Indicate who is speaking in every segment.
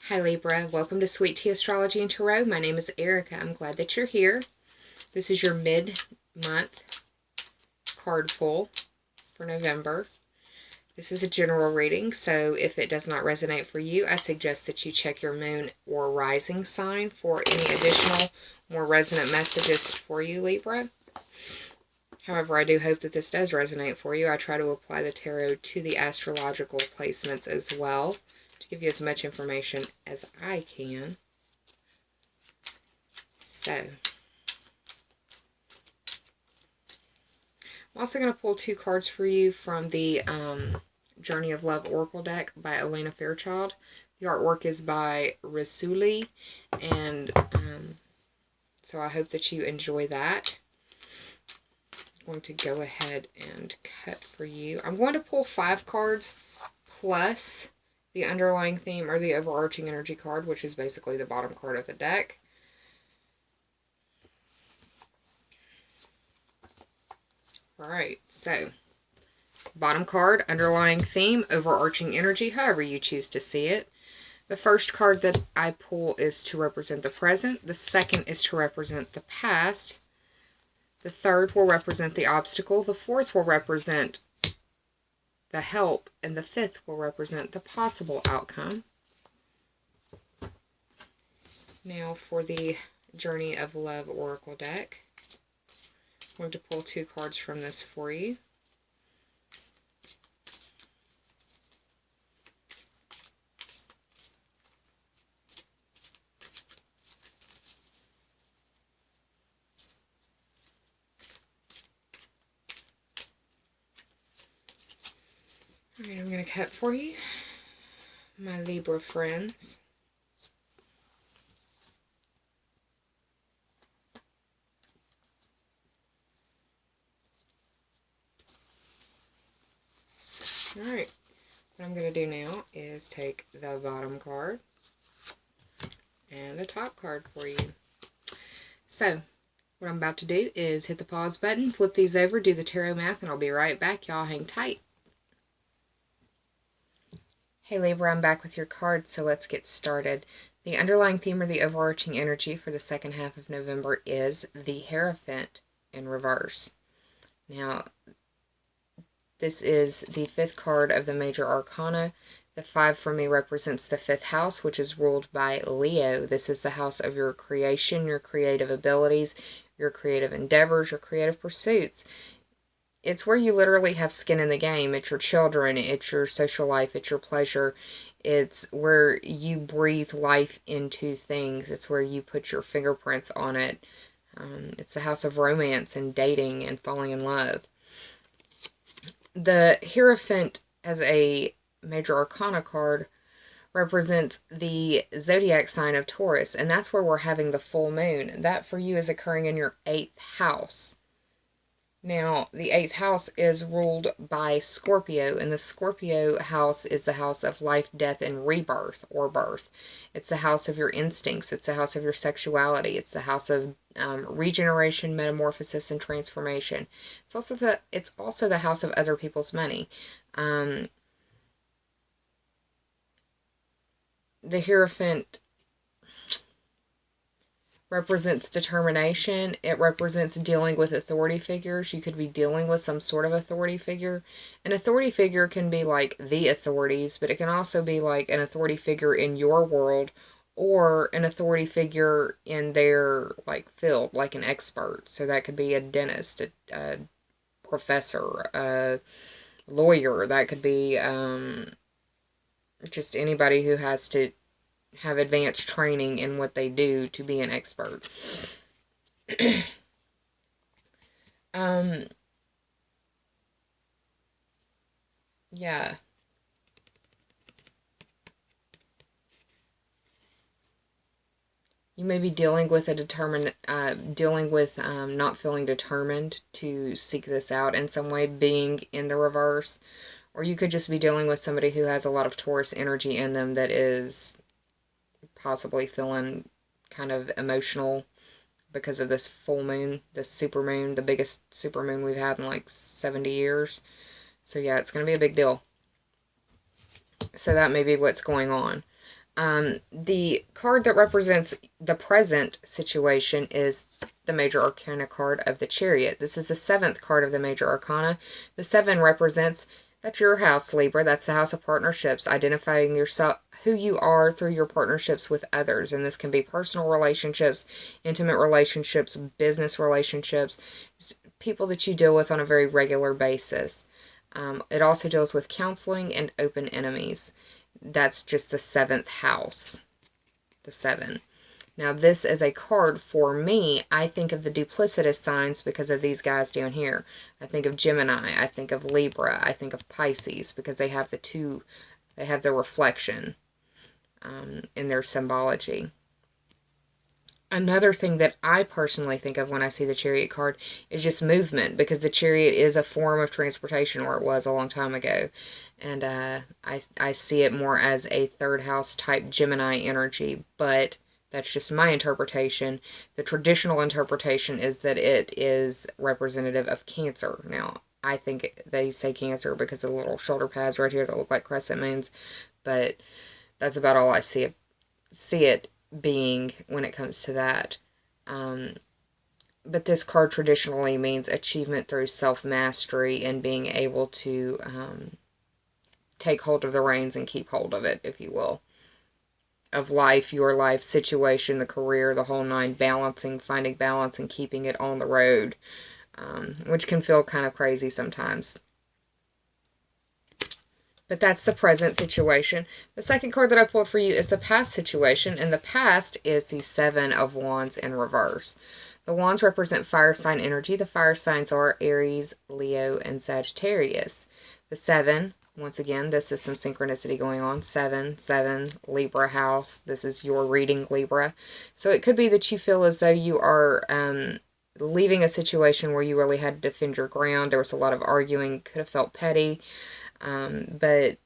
Speaker 1: Hi Libra, welcome to Sweet Tea Astrology and Tarot. My name is Erica. I'm glad that you're here. This is your mid-month card pull for November. This is a general reading, so if it does not resonate for you, I suggest that you check your moon or rising sign for any additional, more resonant messages for you, Libra. However, I do hope that this does resonate for you. I try to apply the tarot to the astrological placements as well, to give you as much information as I can. So, I'm also going to pull two cards for you from the Journey of Love Oracle deck by Elena Fairchild. The artwork is by Rasuli, and so I hope that you enjoy that. I'm going to go ahead and cut for you. I'm going to pull 5 cards plus the underlying theme or the overarching energy card, which is basically the bottom card of the deck. Alright, so bottom card, underlying theme, overarching energy, however you choose to see it. The first card that I pull is to represent the present. The second is to represent the past. The third will represent the obstacle. The fourth will represent the help. And the fifth will represent the possible outcome. Now for the Journey of Love Oracle deck. I'm going to pull 2 cards from this for you. Alright, I'm going to cut for you, my Libra friends. Alright, what I'm going to do now is take the bottom card and the top card for you. So, what I'm about to do is hit the pause button, flip these over, do the tarot math, and I'll be right back. Y'all hang tight. Hey Libra, I'm back with your cards, so let's get started. The underlying theme or the overarching energy for the second half of November is the Hierophant in reverse. Now, this is the 5th card of the major arcana. The 5 for me represents the 5th house, which is ruled by Leo. This is the house of your creation, your creative abilities, your creative endeavors, your creative pursuits. It's where you literally have skin in the game. It's your children, it's your social life, it's your pleasure. It's where you breathe life into things. It's where you put your fingerprints on it. It's the house of romance and dating and falling in love. The Hierophant as a major arcana card represents the zodiac sign of Taurus, and that's where we're having the full moon. That for you is occurring in your 8th house. Now, the 8th house is ruled by Scorpio, and the Scorpio house is the house of life, death, and rebirth, or birth. It's the house of your instincts. It's the house of your sexuality. It's the house of regeneration, metamorphosis, and transformation. It's also the house of other people's money. The Hierophant represents determination. It represents dealing with authority figures. You could be dealing with some sort of authority figure. An authority figure can be like the authorities, but it can also be like an authority figure in your world or an authority figure in their like field, like an expert. So that could be a dentist, a professor, a lawyer. That could be just anybody who has to have advanced training in what they do to be an expert. Yeah. You may be dealing with not feeling determined to seek this out in some way, being in the reverse. Or you could just be dealing with somebody who has a lot of Taurus energy in them that is possibly feeling kind of emotional because of this full moon, this supermoon, the biggest supermoon we've had in like 70 years. So yeah, it's going to be a big deal. So that may be what's going on. The card that represents the present situation is the Major Arcana card of the Chariot. This is the 7th card of the Major Arcana. The 7 represents, that's your house, Libra. That's the house of partnerships, identifying yourself, who you are through your partnerships with others. And this can be personal relationships, intimate relationships, business relationships, people that you deal with on a very regular basis. It also deals with counseling and open enemies. That's just the 7th house, the 7. Now, this is a card for me. I think of the duplicitous signs because of these guys down here. I think of Gemini. I think of Libra. I think of Pisces because they have they have the reflection in their symbology. Another thing that I personally think of when I see the Chariot card is just movement, because the Chariot is a form of transportation, or it was a long time ago. And I see it more as a 3rd house type Gemini energy, but that's just my interpretation. The traditional interpretation is that it is representative of Cancer. Now, I think they say Cancer because of the little shoulder pads right here that look like crescent moons, but that's about all I see it being when it comes to that. But this card traditionally means achievement through self-mastery and being able to take hold of the reins and keep hold of it, if you will. Of life, your life situation, the career, the whole 9, balancing, finding balance and keeping it on the road, which can feel kind of crazy sometimes. But that's the present situation. The second card that I pulled for you is the past situation, and the past is the 7 of Wands in reverse. The Wands represent fire sign energy. The fire signs are Aries, Leo, and Sagittarius. The 7, once again, this is some synchronicity going on. 7, Libra house. This is your reading, Libra. So it could be that you feel as though you are leaving a situation where you really had to defend your ground. There was a lot of arguing, could have felt petty. But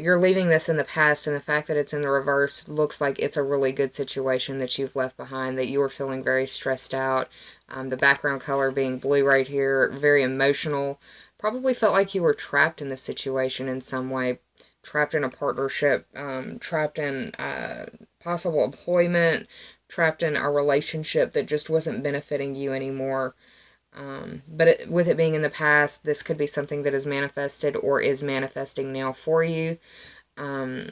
Speaker 1: you're leaving this in the past, and the fact that it's in the reverse looks like it's a really good situation that you've left behind, that you were feeling very stressed out. The background color being blue right here, very emotional. Probably felt like you were trapped in this situation in some way, trapped in a partnership, trapped in possible employment, trapped in a relationship that just wasn't benefiting you anymore. But with it being in the past, this could be something that is manifested or is manifesting now for you. I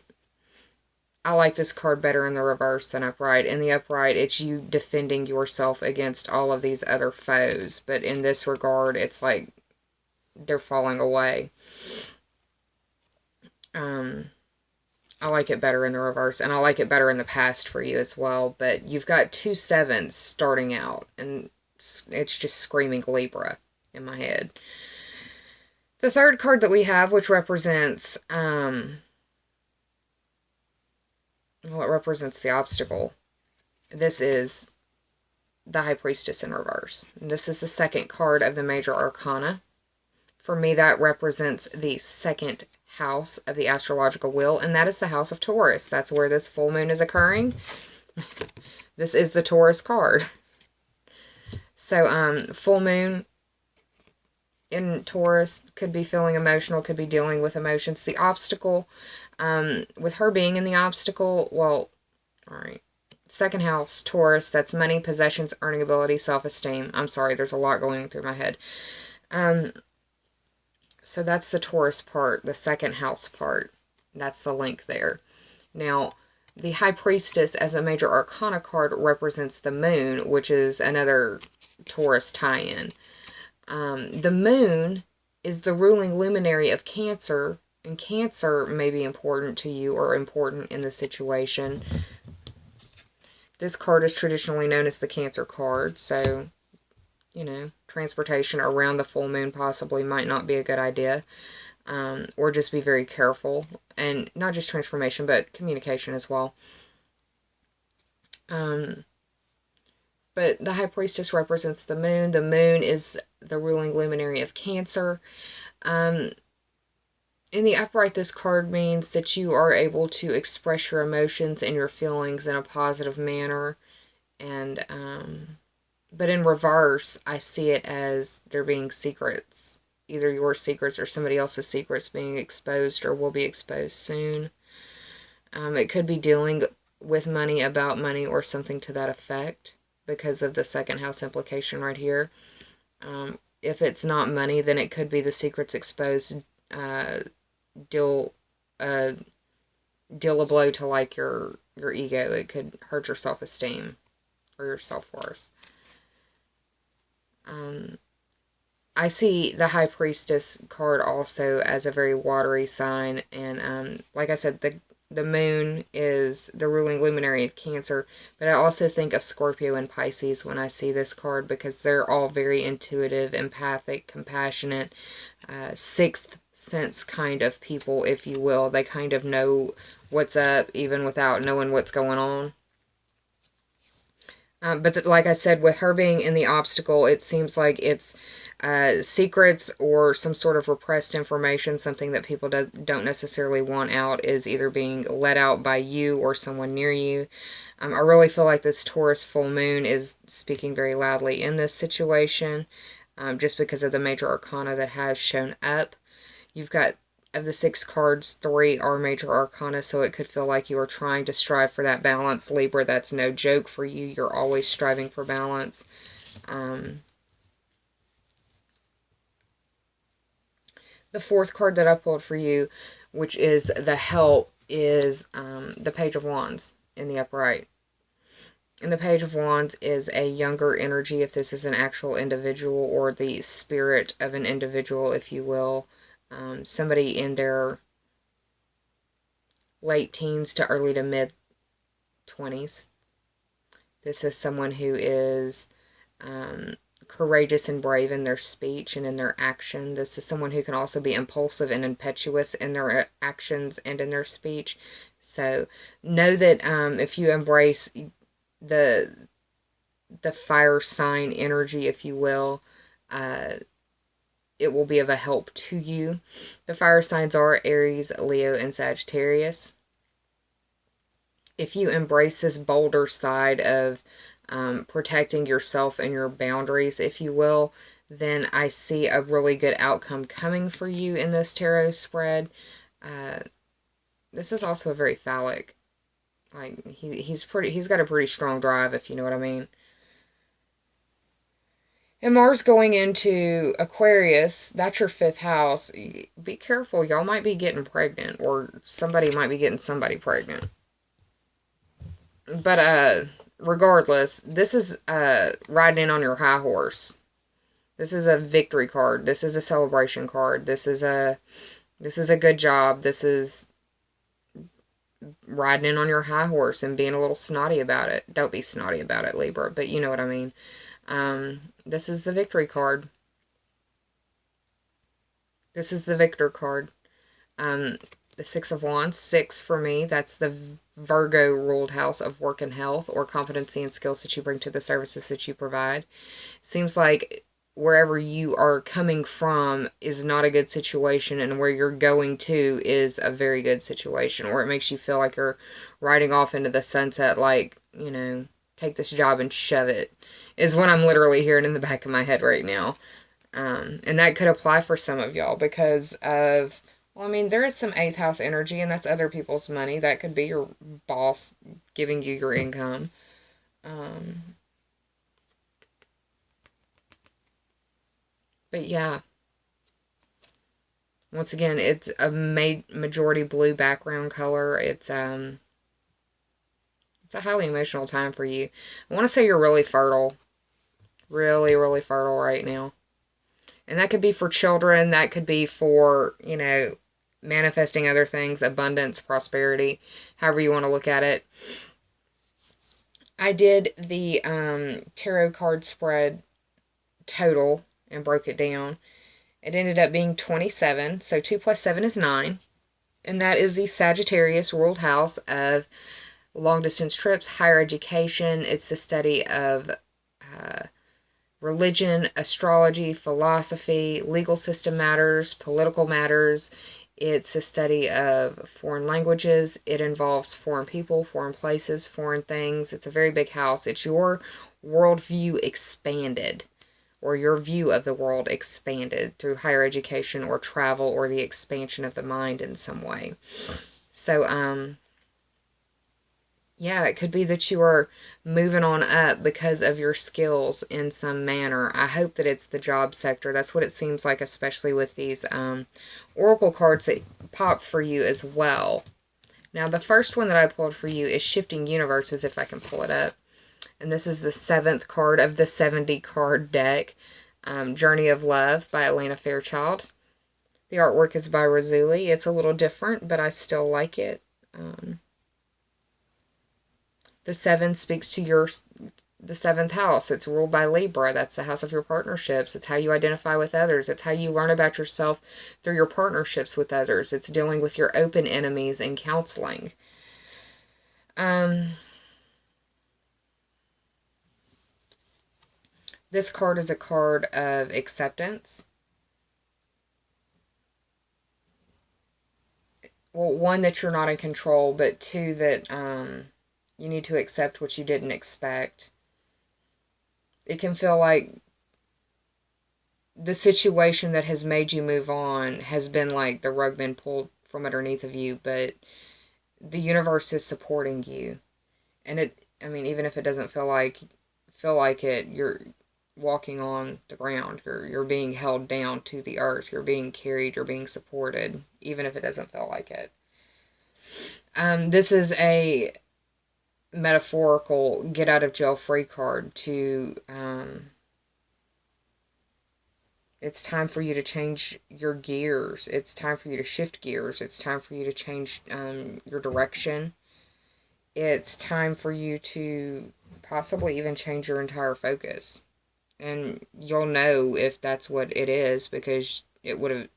Speaker 1: like this card better in the reverse than upright. In the upright, it's you defending yourself against all of these other foes. But in this regard, it's like they're falling away. I like it better in the reverse, and I like it better in the past for you as well. But you've got 2 7s starting out, and it's just screaming Libra in my head. The third card that we have, which represents, well, it represents the obstacle. This is the High Priestess in reverse. And this is the 2nd card of the Major Arcana. For me, that represents the 2nd house of the astrological wheel, and that is the house of Taurus. That's where this full moon is occurring. This is the Taurus card. So, full moon in Taurus could be feeling emotional, could be dealing with emotions. The obstacle, with her being in the obstacle, well, alright. 2nd house, Taurus, that's money, possessions, earning ability, self-esteem. I'm sorry, there's a lot going through my head. So that's the Taurus part, the 2nd house part. That's the link there. Now, the High Priestess as a Major Arcana card represents the moon, which is another Taurus tie-in. The moon is the ruling luminary of Cancer, and Cancer may be important to you or important in the situation. This card is traditionally known as the Cancer card, so, you know, transportation around the full moon possibly might not be a good idea, or just be very careful, and not just transformation, but communication as well. But the High Priestess represents the moon. The moon is the ruling luminary of Cancer. In the upright, this card means that you are able to express your emotions and your feelings in a positive manner. And, but in reverse, I see it as there being secrets. Either your secrets or somebody else's secrets being exposed or will be exposed soon. It could be dealing with money, about money, or something to that effect because of the second house implication right here. If it's not money, then it could be the secrets exposed, deal a blow to like your ego. It could hurt your self-esteem or your self-worth. I see the High Priestess card also as a very watery sign, and like I said, the moon is the ruling luminary of Cancer, but I also think of Scorpio and Pisces when I see this card because they're all very intuitive, empathic, compassionate, sixth sense kind of people, if you will. They kind of know what's up even without knowing what's going on. But like I said, with her being in the obstacle, it seems like it's secrets or some sort of repressed information, something that people don't necessarily want out, is either being let out by you or someone near you. I really feel like this Taurus full moon is speaking very loudly in this situation, just because of the major arcana that has shown up. You've got, of the 6 cards, 3 are major arcana, so it could feel like you are trying to strive for that balance. Libra, that's no joke for you. You're always striving for balance. The 4th card that I pulled for you, which is the help, is the Page of Wands in the upright. And the Page of Wands is a younger energy, if this is an actual individual or the spirit of an individual, if you will. Somebody in their late teens to early to mid 20s. This is someone who is courageous and brave in their speech and in their action. This is someone who can also be impulsive and impetuous in their actions and in their speech. So know that if you embrace the fire sign energy, if you will, it will be of a help to you. The fire signs are Aries, Leo, and Sagittarius. If you embrace this bolder side of protecting yourself and your boundaries, if you will, then I see a really good outcome coming for you in this tarot spread. This is also a very phallic. Like he's got a pretty strong drive, if you know what I mean. And Mars going into Aquarius, that's your 5th house. Be careful, y'all might be getting pregnant, or somebody might be getting somebody pregnant. But regardless, this is riding in on your high horse. This is a victory card. This is a celebration card. This is a good job. This is riding in on your high horse and being a little snotty about it. Don't be snotty about it, Libra, but you know what I mean. This is the victory card. This is the victor card. The 6 of Wands, 6 for me, that's the Virgo ruled house of work and health, or competency and skills that you bring to the services that you provide. Seems like wherever you are coming from is not a good situation, and where you're going to is a very good situation, or it makes you feel like you're riding off into the sunset, like, you know, take this job and shove it, is what I'm literally hearing in the back of my head right now. And that could apply for some of y'all because of, well, I mean, there is some 8th house energy, and that's other people's money. That could be your boss giving you your income. But yeah, once again, it's a majority blue background color. It's a highly emotional time for you. I want to say you're really fertile. Really, really fertile right now. And that could be for children. That could be for, you know, manifesting other things, abundance, prosperity, however you want to look at it. I did the tarot card spread total and broke it down. It ended up being 27. So 2 plus 7 is 9. And that is the Sagittarius ruled house of long distance trips, higher education. It's the study of religion, astrology, philosophy, legal system matters, political matters. It's a study of foreign languages. It involves foreign people, foreign places, foreign things. It's a very big house. It's your worldview expanded, or your view of the world expanded through higher education or travel or the expansion of the mind in some way. So, Yeah, it could be that you are moving on up because of your skills in some manner. I hope that it's the job sector. That's what it seems like, especially with these oracle cards that pop for you as well. Now, the first one that I pulled for you is Shifting Universes, if I can pull it up. And this is the 7th card of the 70 card deck, Journey of Love by Elena Fairchild. The artwork is by Razuli. It's a little different, but I still like it. The 7 speaks to the 7th house. It's ruled by Libra. That's the house of your partnerships. It's how you identify with others. It's how you learn about yourself through your partnerships with others. It's dealing with your open enemies and counseling. This card is a card of acceptance. Well, one, that you're not in control, but two, that you need to accept what you didn't expect. It can feel like the situation that has made you move on has been like the rug been pulled from underneath of you, but the universe is supporting you. And I mean, even if it doesn't feel like it, you're walking on the ground. You're being held down to the earth. You're being carried. You're being supported, even if it doesn't feel like it. This is a metaphorical get out of jail free card to it's time for you to change your gears. It's time for you to shift gears. It's time for you to change your direction. It's time for you to possibly even change your entire focus. And you'll know if that's what it is, because it'll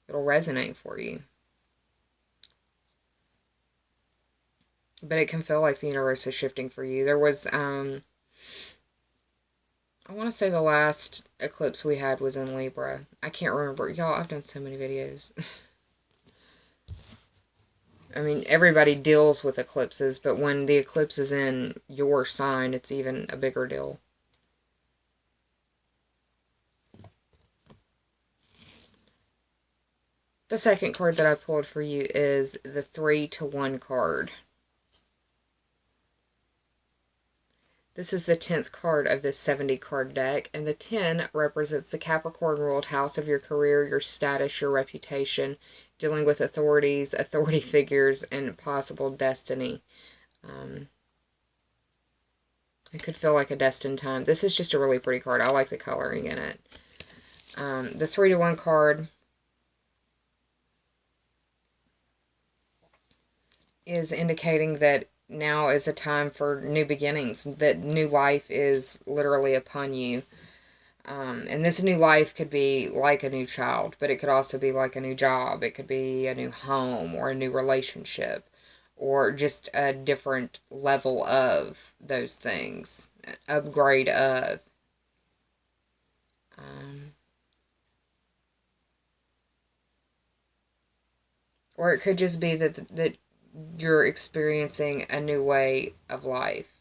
Speaker 1: resonate for you. But it can feel like the universe is shifting for you. There was, I want to say the last eclipse we had was in Libra. I can't remember. Y'all, I've done so many videos. I mean, everybody deals with eclipses, but when the eclipse is in your sign, it's even a bigger deal. The second card that I pulled for you is the 3-1 card. This is the 10th card of this 70 card deck, and the 10 represents the Capricorn ruled house of your career, your status, your reputation, dealing with authorities, authority figures, and possible destiny. It could feel like a destined time. This is just a really pretty card. I like the coloring in it. The 3-1 card is indicating that now is a time for new beginnings, that new life is literally upon you. And this new life could be like a new child, but it could also be like a new job. It could be a new home or a new relationship, or just a different level of those things, upgrade of. Or it could just be that you're experiencing a new way of life.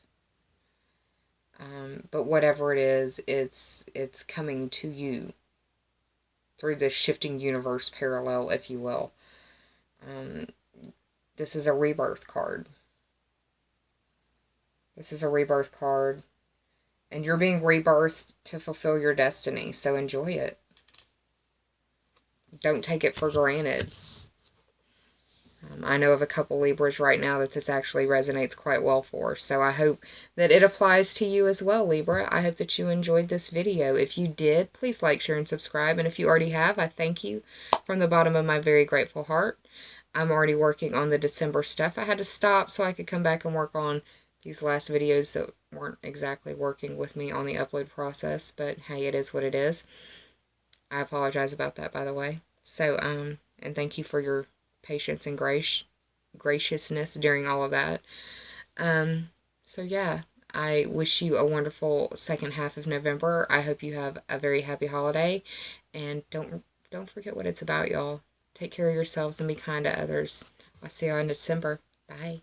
Speaker 1: But whatever it is, it's coming to you through this shifting universe parallel, if you will. This is a rebirth card. This is a rebirth card. And you're being rebirthed to fulfill your destiny, so enjoy it. Don't take it for granted. I know of a couple Libras right now that this actually resonates quite well for, so I hope that it applies to you as well, Libra. I hope that you enjoyed this video. If you did, please like, share, and subscribe, and if you already have, I thank you from the bottom of my very grateful heart. I'm already working on the December stuff. I had to stop so I could come back and work on these last videos that weren't exactly working with me on the upload process, but hey, it is what it is. I apologize about that, by the way. So, and thank you for your patience and graciousness during all of that. So yeah, I wish you a wonderful second half of November. I hope you have a very happy holiday, and don't forget what it's about, y'all. Take care of yourselves and be kind to others. I'll see y'all in December. Bye.